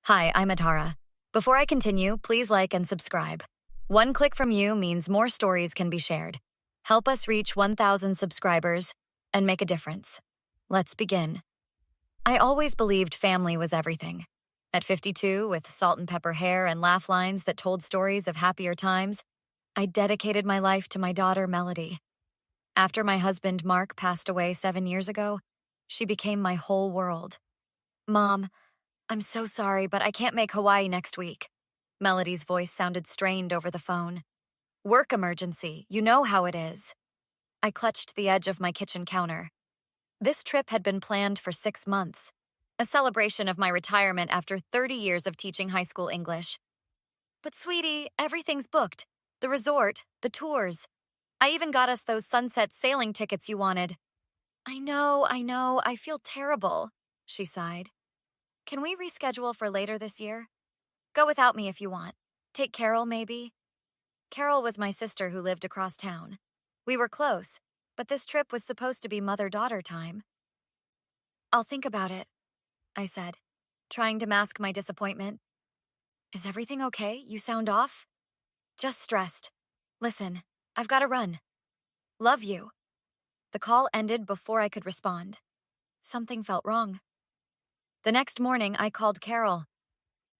Hi, I'm Atara. Before I continue, please like and subscribe. One click from you means more stories can be shared. Help us reach 1,000 subscribers and make a difference. Let's begin. I always believed family was everything. At 52, with salt and pepper hair and laugh lines that told stories of happier times, I dedicated my life to my daughter, Melody. After my husband, Mark, passed away 7 years ago, she became my whole world. Mom, I'm so sorry, but I can't make Hawaii next week. Melody's voice sounded strained over the phone. Work emergency, you know how it is. I clutched the edge of my kitchen counter. This trip had been planned for 6 months, a celebration of my retirement after 30 years of teaching high school English. But sweetie, everything's booked. The resort, the tours. I even got us those sunset sailing tickets you wanted. I know, I feel terrible, she sighed. Can we reschedule for later this year? Go without me if you want. Take Carol, maybe? Carol was my sister who lived across town. We were close, but this trip was supposed to be mother-daughter time. I'll think about it, I said, trying to mask my disappointment. Is everything okay? You sound off? Just stressed. Listen, I've got to run. Love you. The call ended before I could respond. Something felt wrong. The next morning, I called Carol.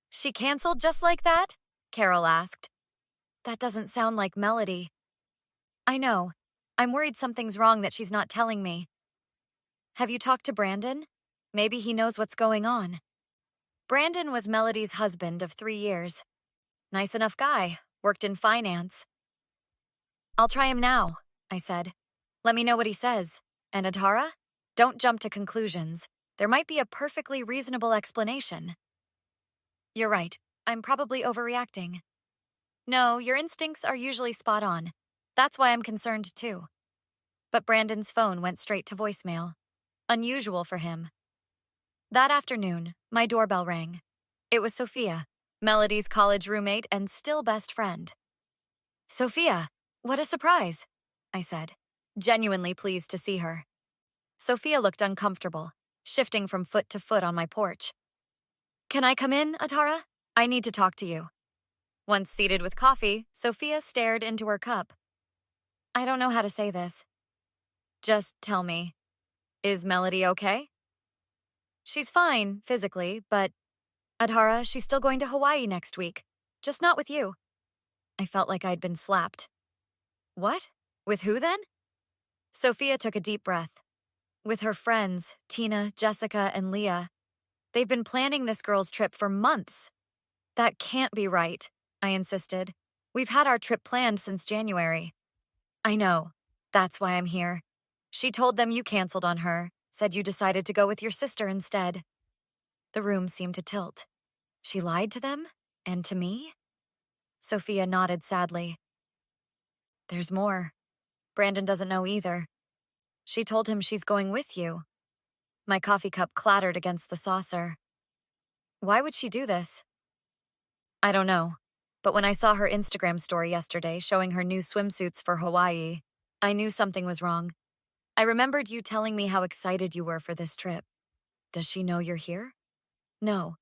She canceled just like that? Carol asked. That doesn't sound like Melody. I know. I'm worried something's wrong that she's not telling me. Have you talked to Brandon? Maybe he knows what's going on. Brandon was Melody's husband of 3 years. Nice enough guy, worked in finance. I'll try him now, I said. Let me know what he says. And Atara? Don't jump to conclusions. There might be a perfectly reasonable explanation. You're right. I'm probably overreacting. No, your instincts are usually spot on. That's why I'm concerned too. But Brandon's phone went straight to voicemail. Unusual for him. That afternoon, my doorbell rang. It was Sophia, Melody's college roommate and still best friend. Sophia, what a surprise, I said, genuinely pleased to see her. Sophia looked uncomfortable, shifting from foot to foot on my porch. Can I come in, Atara? I need to talk to you. Once seated with coffee, Sophia stared into her cup. I don't know how to say this. Just tell me, is Melody okay? She's fine, physically, but Adhara, she's still going to Hawaii next week. Just not with you. I felt like I'd been slapped. What? With who then? Sophia took a deep breath. With her friends, Tina, Jessica, and Leah. They've been planning this girl's trip for months. That can't be right, I insisted. We've had our trip planned since January. I know. That's why I'm here. She told them you canceled on her, said you decided to go with your sister instead. The room seemed to tilt. She lied to them? And to me? Sophia nodded sadly. There's more. Brandon doesn't know either. She told him she's going with you. My coffee cup clattered against the saucer. Why would she do this? I don't know, but when I saw her Instagram story yesterday showing her new swimsuits for Hawaii, I knew something was wrong. I remembered you telling me how excited you were for this trip. Does she know you're here? No.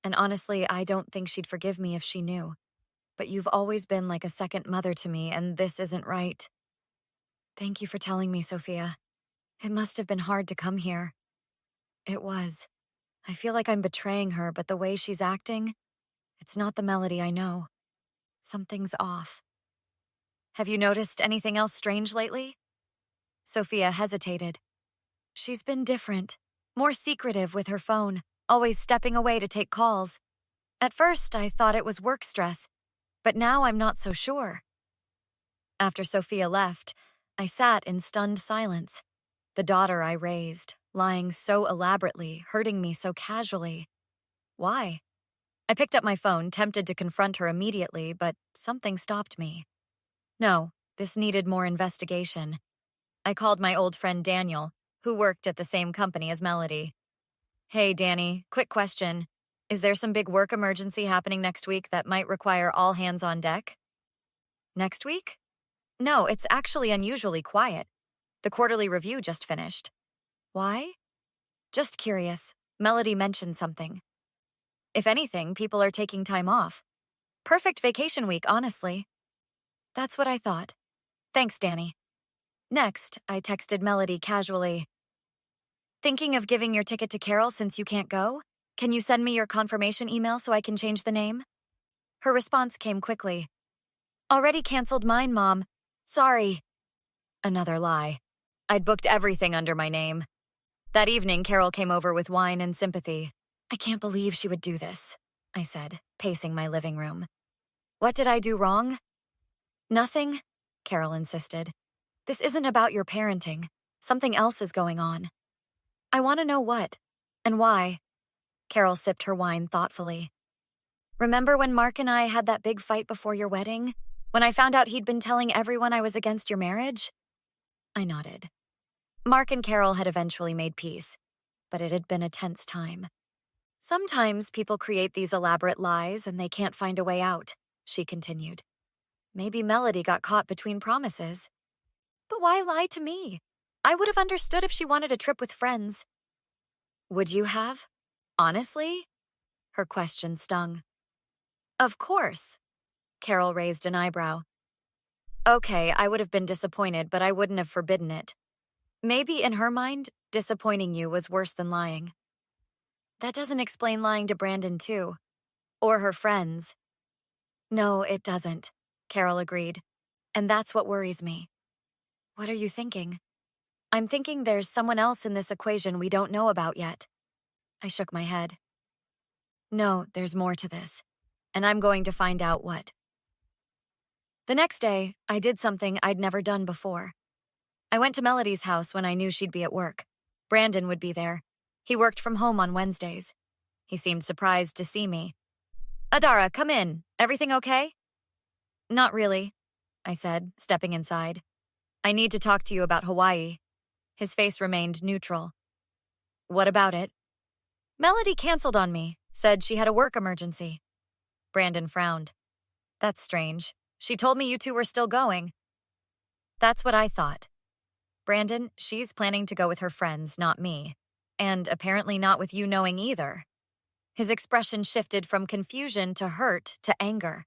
And honestly, I don't think she'd forgive me if she knew. But you've always been like a second mother to me, and this isn't right. Thank you for telling me, Sophia. It must have been hard to come here. It was. I feel like I'm betraying her, but the way she's acting, it's not the Melody I know. Something's off. Have you noticed anything else strange lately? Sophia hesitated. She's been different, more secretive with her phone, always stepping away to take calls. At first, I thought it was work stress, but now I'm not so sure. After Sophia left, I sat in stunned silence. The daughter I raised, lying so elaborately, hurting me so casually. Why? I picked up my phone, tempted to confront her immediately, but something stopped me. No, this needed more investigation. I called my old friend Daniel, who worked at the same company as Melody. Hey, Danny, quick question. Is there some big work emergency happening next week that might require all hands on deck? Next week? No, it's actually unusually quiet. The quarterly review just finished. Why? Just curious. Melody mentioned something. If anything, people are taking time off. Perfect vacation week, honestly. That's what I thought. Thanks, Danny. Next, I texted Melody casually. Thinking of giving your ticket to Carol since you can't go? Can you send me your confirmation email so I can change the name? Her response came quickly. Already canceled mine, Mom. Sorry. Another lie. I'd booked everything under my name. That evening, Carol came over with wine and sympathy. I can't believe she would do this, I said, pacing my living room. What did I do wrong? Nothing, Carol insisted. This isn't about your parenting. Something else is going on. I want to know what and why. Carol sipped her wine thoughtfully. Remember when Mark and I had that big fight before your wedding? When I found out he'd been telling everyone I was against your marriage? I nodded. Mark and Carol had eventually made peace, but it had been a tense time. Sometimes people create these elaborate lies and they can't find a way out, she continued. Maybe Melody got caught between promises. But why lie to me? I would have understood if she wanted a trip with friends. Would you have? Honestly? Her question stung. Of course. Carol raised an eyebrow. Okay, I would have been disappointed, but I wouldn't have forbidden it. Maybe in her mind, disappointing you was worse than lying. That doesn't explain lying to Brandon too. Or her friends. No, it doesn't, Carol agreed. And that's what worries me. What are you thinking? I'm thinking there's someone else in this equation we don't know about yet. I shook my head. No, there's more to this. And I'm going to find out what. The next day, I did something I'd never done before. I went to Melody's house when I knew she'd be at work. Brandon would be there. He worked from home on Wednesdays. He seemed surprised to see me. Adara, come in. Everything okay? Not really, I said, stepping inside. I need to talk to you about Hawaii. His face remained neutral. What about it? Melody canceled on me, said she had a work emergency. Brandon frowned. That's strange. She told me you two were still going. That's what I thought. Brandon, she's planning to go with her friends, not me. And apparently not with you knowing either. His expression shifted from confusion to hurt to anger.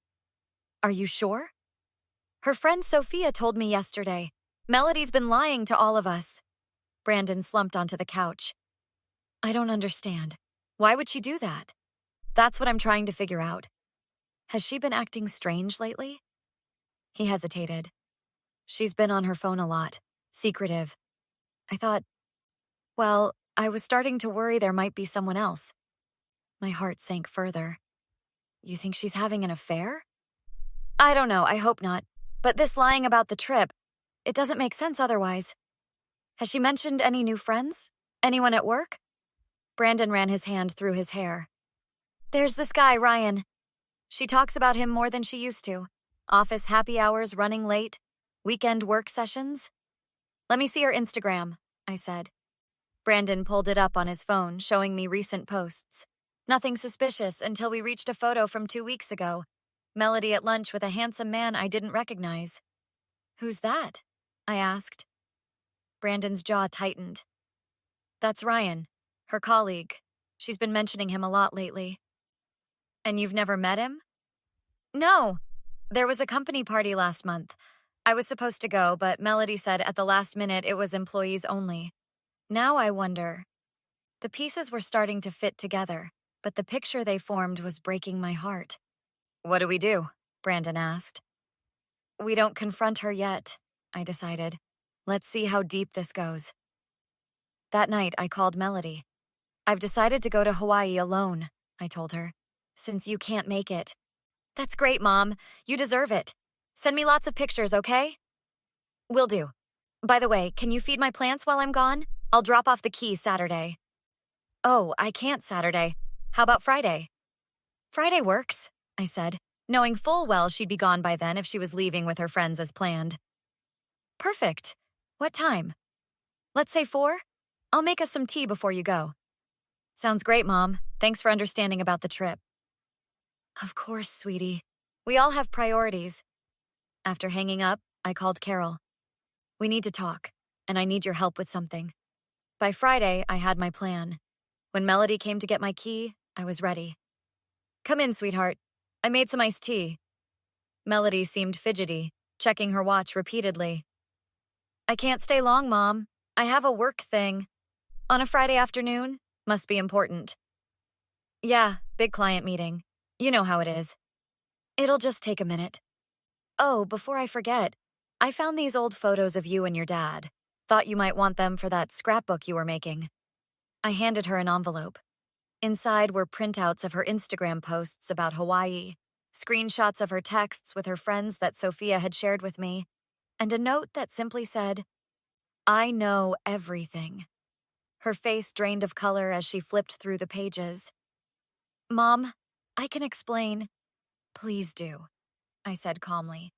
Are you sure? Her friend Sophia told me yesterday. Melody's been lying to all of us. Brandon slumped onto the couch. I don't understand. Why would she do that? That's what I'm trying to figure out. Has she been acting strange lately? He hesitated. She's been on her phone a lot, secretive. I thought, well, I was starting to worry there might be someone else. My heart sank further. You think she's having an affair? I don't know, I hope not. But this lying about the trip, it doesn't make sense otherwise. Has she mentioned any new friends? Anyone at work? Brandon ran his hand through his hair. There's this guy, Ryan. She talks about him more than she used to. Office happy hours running late. Weekend work sessions. Let me see her Instagram, I said. Brandon pulled it up on his phone, showing me recent posts. Nothing suspicious until we reached a photo from 2 weeks ago. Melody at lunch with a handsome man I didn't recognize. Who's that? I asked. Brandon's jaw tightened. That's Ryan, her colleague. She's been mentioning him a lot lately. And you've never met him? No. There was a company party last month. I was supposed to go, but Melody said at the last minute it was employees only. Now I wonder. The pieces were starting to fit together, but the picture they formed was breaking my heart. What do we do? Brandon asked. We don't confront her yet, I decided. Let's see how deep this goes. That night, I called Melody. I've decided to go to Hawaii alone, I told her, since you can't make it. That's great, Mom. You deserve it. Send me lots of pictures, okay? Will do. By the way, can you feed my plants while I'm gone? I'll drop off the key Saturday. Oh, I can't Saturday. How about Friday? Friday works, I said, knowing full well she'd be gone by then if she was leaving with her friends as planned. Perfect. What time? Let's say 4? I'll make us some tea before you go. Sounds great, Mom. Thanks for understanding about the trip. Of course, sweetie. We all have priorities. After hanging up, I called Carol. We need to talk, and I need your help with something. By Friday, I had my plan. When Melody came to get my key, I was ready. Come in, sweetheart. I made some iced tea. Melody seemed fidgety, checking her watch repeatedly. I can't stay long, Mom. I have a work thing. On a Friday afternoon? Must be important. Yeah, big client meeting. You know how it is. It'll just take a minute. Oh, before I forget, I found these old photos of you and your dad. Thought you might want them for that scrapbook you were making. I handed her an envelope. Inside were printouts of her Instagram posts about Hawaii, screenshots of her texts with her friends that Sophia had shared with me, and a note that simply said, I know everything. Her face drained of color as she flipped through the pages. Mom, I can explain. Please do, I said calmly.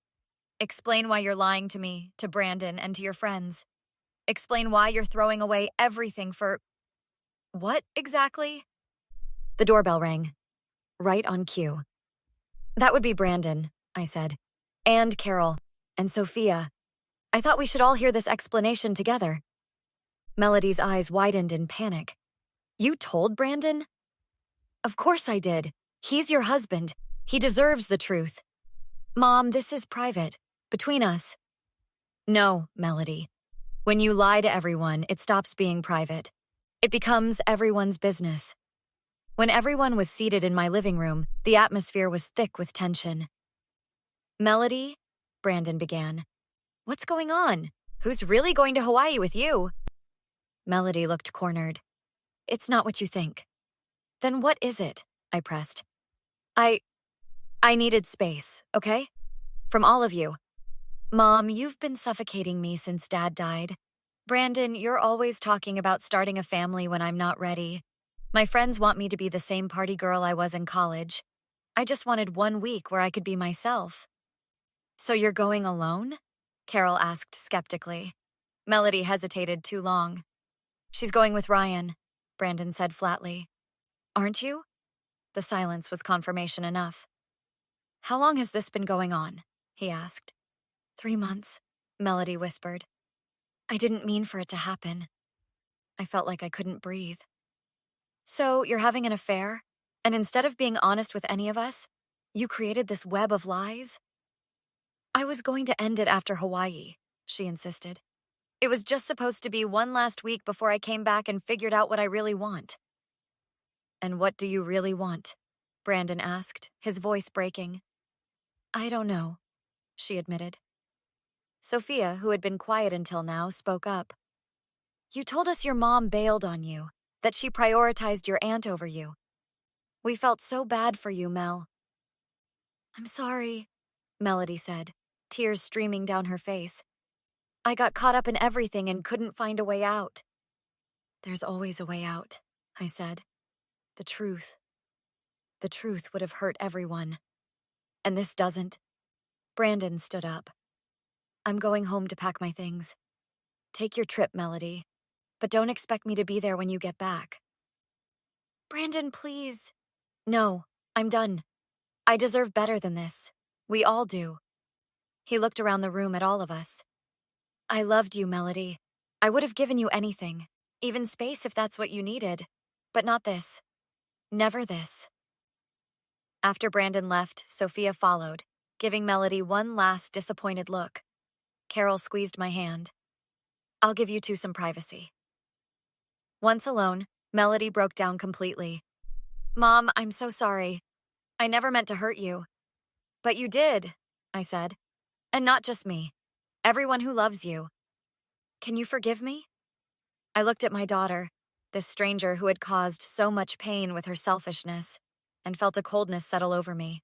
Explain why you're lying to me, to Brandon, and to your friends. Explain why you're throwing away everything for… What exactly? The doorbell rang. Right on cue. That would be Brandon, I said. And Carol. And Sophia. I thought we should all hear this explanation together. Melody's eyes widened in panic. You told Brandon? Of course I did. He's your husband. He deserves the truth. Mom, this is private. Between us. No, Melody. When you lie to everyone, it stops being private. It becomes everyone's business. When everyone was seated in my living room, the atmosphere was thick with tension. Melody, Brandon began. What's going on? Who's really going to Hawaii with you? Melody looked cornered. It's not what you think. Then what is it? I pressed. I needed space, okay? From all of you. Mom, you've been suffocating me since Dad died. Brandon, you're always talking about starting a family when I'm not ready. My friends want me to be the same party girl I was in college. I just wanted 1 week where I could be myself. So you're going alone? Carol asked skeptically. Melody hesitated too long. She's going with Ryan, Brandon said flatly. Aren't you? The silence was confirmation enough. How long has this been going on? He asked. 3 months, Melody whispered. I didn't mean for it to happen. I felt like I couldn't breathe. So, you're having an affair? And instead of being honest with any of us, you created this web of lies? I was going to end it after Hawaii, she insisted. It was just supposed to be one last week before I came back and figured out what I really want. And what do you really want? Brandon asked, his voice breaking. I don't know, she admitted. Sophia, who had been quiet until now, spoke up. You told us your mom bailed on you, that she prioritized your aunt over you. We felt so bad for you, Mel. I'm sorry, Melody said, tears streaming down her face. I got caught up in everything and couldn't find a way out. There's always a way out, I said. The truth. The truth would have hurt everyone. And this doesn't. Brandon stood up. I'm going home to pack my things. Take your trip, Melody. But don't expect me to be there when you get back. Brandon, please. No, I'm done. I deserve better than this. We all do. He looked around the room at all of us. I loved you, Melody. I would have given you anything, even space if that's what you needed. But not this. Never this. After Brandon left, Sophia followed, giving Melody one last disappointed look. Carol squeezed my hand. I'll give you two some privacy. Once alone, Melody broke down completely. Mom, I'm so sorry. I never meant to hurt you. But you did, I said. And not just me. Everyone who loves you. Can you forgive me? I looked at my daughter, this stranger who had caused so much pain with her selfishness, and felt a coldness settle over me.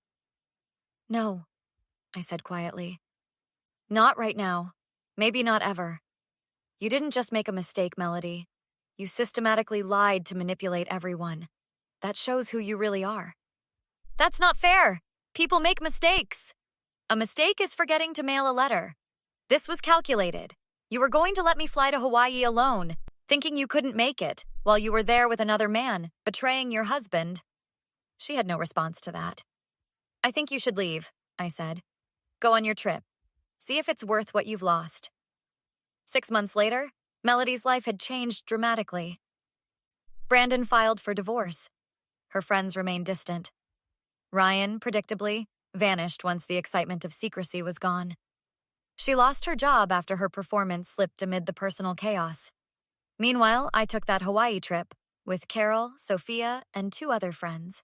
No, I said quietly. Not right now. Maybe not ever. You didn't just make a mistake, Melody. You systematically lied to manipulate everyone. That shows who you really are. That's not fair. People make mistakes. A mistake is forgetting to mail a letter. This was calculated. You were going to let me fly to Hawaii alone, thinking you couldn't make it, while you were there with another man, betraying your husband. She had no response to that. I think you should leave, I said. Go on your trip. See if it's worth what you've lost. 6 months later, Melody's life had changed dramatically. Brandon filed for divorce. Her friends remained distant. Ryan, predictably, vanished once the excitement of secrecy was gone. She lost her job after her performance slipped amid the personal chaos. Meanwhile, I took that Hawaii trip with Carol, Sophia, and 2 other friends.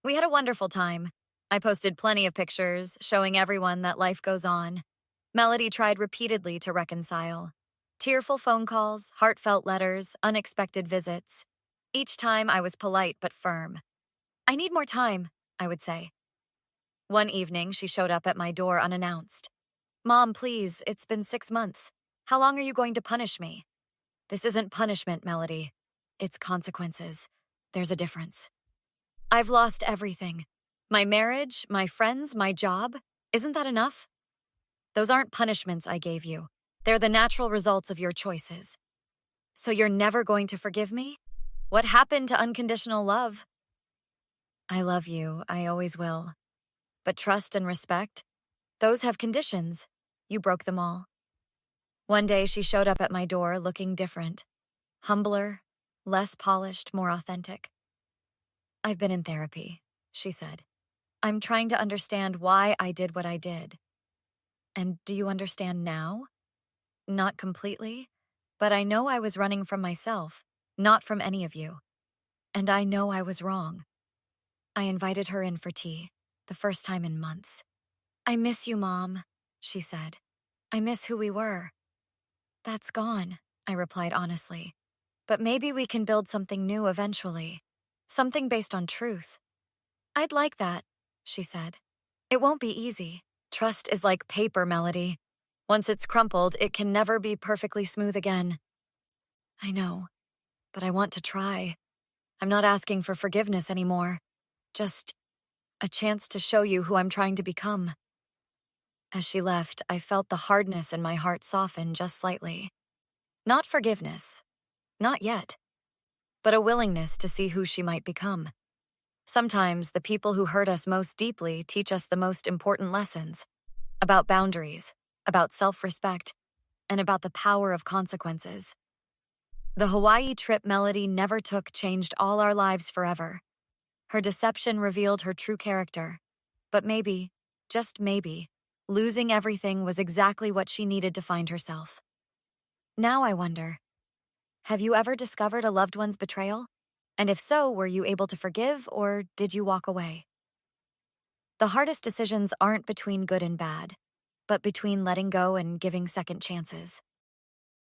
We had a wonderful time. I posted plenty of pictures, showing everyone that life goes on. Melody tried repeatedly to reconcile. Tearful phone calls, heartfelt letters, unexpected visits. Each time I was polite but firm. "I need more time," I would say. One evening, she showed up at my door unannounced. "Mom, please, it's been 6 months. How long are you going to punish me?" "This isn't punishment, Melody. It's consequences. There's a difference. I've lost everything. My marriage, my friends, my job. Isn't that enough? Those aren't punishments I gave you. They're the natural results of your choices. So you're never going to forgive me? What happened to unconditional love?" "I love you. I always will. But trust and respect, those have conditions. You broke them all." One day she showed up at my door looking different. Humbler, less polished, more authentic. "I've been in therapy," she said. "I'm trying to understand why I did what I did." "And do you understand now?" "Not completely, but I know I was running from myself, not from any of you. And I know I was wrong." I invited her in for tea, the first time in months. "I miss you, Mom," she said. "I miss who we were." "That's gone," I replied honestly. "But maybe we can build something new eventually. Something based on truth." "I'd like that," she said. "It won't be easy. Trust is like paper, Melody. Once it's crumpled, it can never be perfectly smooth again." "I know, but I want to try. I'm not asking for forgiveness anymore. Just a chance to show you who I'm trying to become." As she left, I felt the hardness in my heart soften just slightly. Not forgiveness, not yet, but a willingness to see who she might become. Sometimes the people who hurt us most deeply teach us the most important lessons about boundaries, about self-respect, and about the power of consequences. The Hawaii trip Melody never took changed all our lives forever. Her deception revealed her true character. But maybe, just maybe, losing everything was exactly what she needed to find herself. Now I wonder, have you ever discovered a loved one's betrayal? And if so, were you able to forgive or did you walk away? The hardest decisions aren't between good and bad, but between letting go and giving second chances.